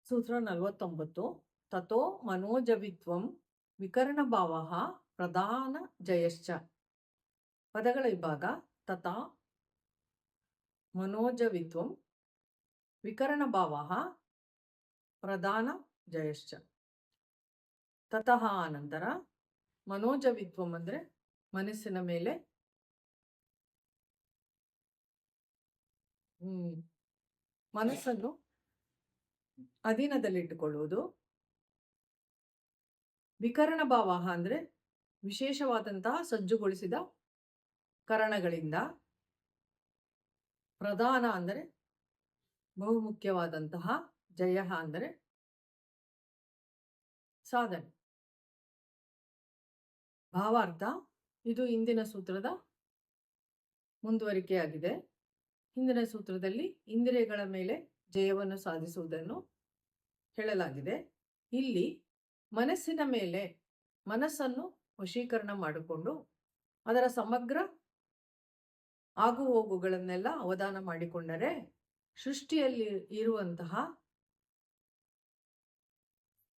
ಸೂತ್ರ 49 ತಥೋ ಮನೋಜವಿತ್ವಂ ವಿಕರಣಭಾವಃ ಪ್ರಧಾನ ಜಯಶ್ಚ. ಪದಗಳ ವಿಭಾಗ ತಥಾ ಮನೋಜವಿತ್ವಂ ವಿಕರಣಭಾವಃ ಪ್ರಧಾನ ಜಯಶ್ಚ. ತತಃ ಅನಂತರ ಮನೋಜವಿತ್ವಂ ಅಂದರೆ ಮನಸ್ಸಿನ ಮೇಲೆ ಮನಸ್ಸನ್ನು ಅಧೀನದಲ್ಲಿಟ್ಟುಕೊಳ್ಳುವುದು. ವಿಕರಣ ಭಾವ ಅಂದರೆ ವಿಶೇಷವಾದಂತಹ ಸಜ್ಜುಗೊಳಿಸಿದ ಕರಣಗಳಿಂದ. ಪ್ರಧಾನ ಅಂದರೆ ಬಹುಮುಖ್ಯವಾದಂತಹ. ಜಯ ಅಂದರೆ ಸಾಧನೆ. ಭಾವಾರ್ಥ ಇದು ಇಂದಿನ ಸೂತ್ರದ ಮುಂದುವರಿಕೆಯಾಗಿದೆ. ಹಿಂದಿನ ಸೂತ್ರದಲ್ಲಿ ಇಂದ್ರಿಯಗಳ ಮೇಲೆ ಜಯವನ್ನು ಸಾಧಿಸುವುದನ್ನು ಹೇಳಲಾಗಿದೆ. ಇಲ್ಲಿ ಮನಸ್ಸಿನ ಮೇಲೆ ಮನಸ್ಸನ್ನು ವಶೀಕರಣ ಮಾಡಿಕೊಂಡು ಅದರ ಸಮಗ್ರ ಆಗು ಹೋಗುಗಳನ್ನೆಲ್ಲ ಅವಧಾನ ಮಾಡಿಕೊಂಡರೆ ಸೃಷ್ಟಿಯಲ್ಲಿ ಇರುವಂತಹ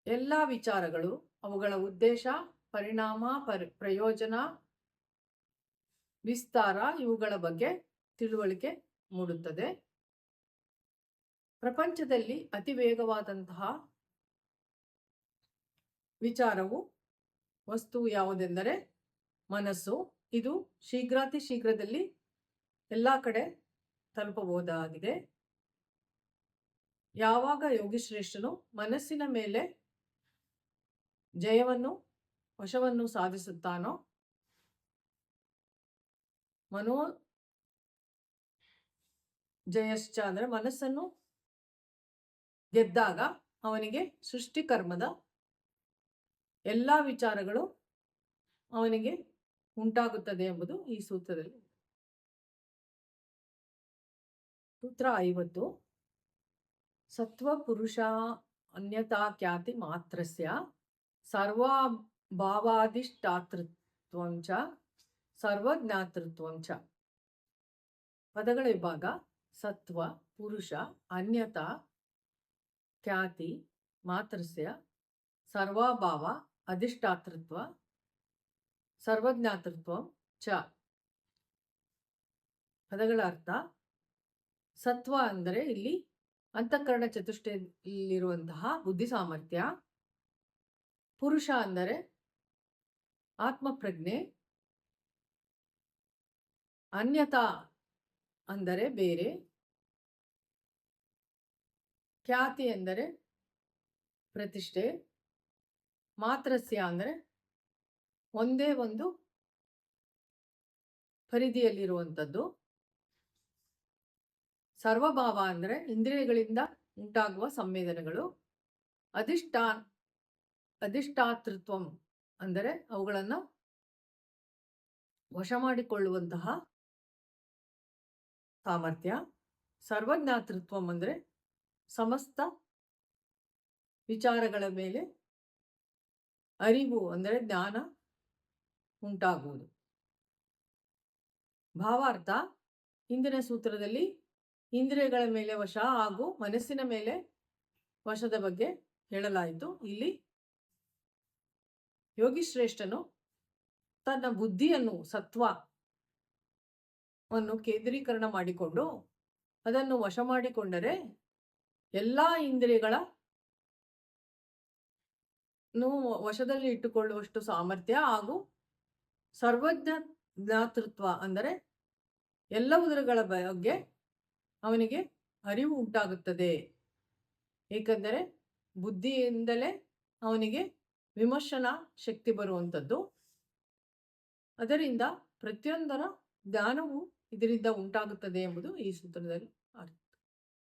ಎಲ್ಲ ವಿಚಾರಗಳು, ಅವುಗಳ ಉದ್ದೇಶ, ಪರಿಣಾಮ, ಪ್ರಯೋಜನ, ವಿಸ್ತಾರ ಇವುಗಳ ಬಗ್ಗೆ ತಿಳುವಳಿಕೆ ಮೂಡುತ್ತದೆ. ಪ್ರಪಂಚದಲ್ಲಿ ಅತಿ ವೇಗವಾದಂತಹ ವಿಚಾರವು ವಸ್ತು ಯಾವುದೆಂದರೆ ಮನಸ್ಸು. ಇದು ಶೀಘ್ರಾತಿ ಶೀಘ್ರದಲ್ಲಿ ಎಲ್ಲ ಕಡೆ ತಲುಪಬಹುದಾಗಿದೆ. ಯಾವಾಗ ಯೋಗಿಶ್ರೇಷ್ಠನು ಮನಸ್ಸಿನ ಮೇಲೆ ಜಯವನ್ನು ವಶವನ್ನು ಸಾಧಿಸುತ್ತಾನೋ, ಮನೋ ಜಯಶ್ಚ ಅಂದರೆ ಮನಸ್ಸನ್ನು ಗೆದ್ದಾಗ ಅವನಿಗೆ ಸೃಷ್ಟಿಕರ್ಮದ ಎಲ್ಲ ವಿಚಾರಗಳು ಅವನಿಗೆ ಉಂಟಾಗುತ್ತದೆ ಎಂಬುದು ಈ ಸೂತ್ರದಲ್ಲಿ. ಸೂತ್ರ 50 ಸತ್ವ ಪುರುಷ ಅನ್ಯತಾ ಖ್ಯಾತಿ ಮಾತ್ರಸ್ಯ ಸರ್ವಭಾವಾಧಿಷ್ಠಾತೃತ್ವಂಚ ಸರ್ವಜ್ಞಾತೃತ್ವಂಚ. ಪದಗಳ ವಿಭಾಗ ಸತ್ವ ಪುರುಷ ಅನ್ಯತಾ ಖ್ಯಾತಿ ಮಾತ್ರಸ್ಯ ಸರ್ವಭಾವ ಅಧಿಷ್ಠಾತೃತ್ವ ಸರ್ವಜ್ಞಾತೃತ್ವ ಚ. ಪದಗಳ ಅರ್ಥ. ಸತ್ವ ಅಂದರೆ ಇಲ್ಲಿ ಅಂತಃಕರಣ ಚತುಷ್ಟಯದಲ್ಲಿರುವಂತಹ ಬುದ್ಧಿ ಸಾಮರ್ಥ್ಯ. ಪುರುಷ ಅಂದರೆ ಆತ್ಮಪ್ರಜ್ಞೆ. ಅನ್ಯತಾ ಅಂದರೆ ಬೇರೆ. ಖ್ಯಾತಿ ಎಂದರೆ ಪ್ರತಿಷ್ಠೆ. ಮಾತ್ರಸ್ಯ ಅಂದರೆ ಒಂದೇ ಒಂದು ಪರಿಧಿಯಲ್ಲಿರುವಂಥದ್ದು. ಸರ್ವಭಾವ ಅಂದರೆ ಇಂದ್ರಿಯಗಳಿಂದ ಉಂಟಾಗುವ ಸಂವೇದನೆಗಳು. ಅಧಿಷ್ಠಾತೃತ್ವಂ ಅಂದರೆ ಅವುಗಳನ್ನು ವಶ ಮಾಡಿಕೊಳ್ಳುವಂತಹ ಸಾಮರ್ಥ್ಯ. ಸರ್ವಜ್ಞಾತೃತ್ವಂ ಅಂದರೆ ಸಮಸ್ತ ವಿಚಾರಗಳ ಮೇಲೆ ಅರಿವು ಅಂದರೆ ಜ್ಞಾನ ಉಂಟಾಗುವುದು. ಭಾವಾರ್ಥ. ಇಂದಿನ ಸೂತ್ರದಲ್ಲಿ ಇಂದ್ರಿಯಗಳ ಮೇಲೆ ವಶ ಹಾಗೂ ಮನಸ್ಸಿನ ಮೇಲೆ ವಶದ ಬಗ್ಗೆ ಹೇಳಲಾಯಿತು. ಇಲ್ಲಿ ಯೋಗಿಶ್ರೇಷ್ಠನು ತನ್ನ ಬುದ್ಧಿಯನ್ನು ಸತ್ವವನ್ನು ಕೇಂದ್ರೀಕರಣ ಮಾಡಿಕೊಂಡು ಅದನ್ನು ವಶ ಮಾಡಿಕೊಂಡರೆ ಎಲ್ಲ ಇಂದ್ರಿಯಗಳ ವಶದಲ್ಲಿ ಇಟ್ಟುಕೊಳ್ಳುವಷ್ಟು ಸಾಮರ್ಥ್ಯ ಹಾಗೂ ಸರ್ವಜ್ಞಾತೃತ್ವ ಅಂದರೆ ಎಲ್ಲವುದರ ಬಗ್ಗೆ ಅವನಿಗೆ ಅರಿವು ಉಂಟಾಗುತ್ತದೆ. ಏಕೆಂದರೆ ಬುದ್ಧಿಯಿಂದಲೇ ಅವನಿಗೆ ವಿಮರ್ಶನಾ ಶಕ್ತಿ ಬರುವಂಥದ್ದು. ಅದರಿಂದ ಪ್ರತಿಯೊಂದರ ಜ್ಞಾನವು ಇದರಿಂದ ಉಂಟಾಗುತ್ತದೆ ಎಂಬುದು ಈ ಸೂತ್ರದಲ್ಲಿ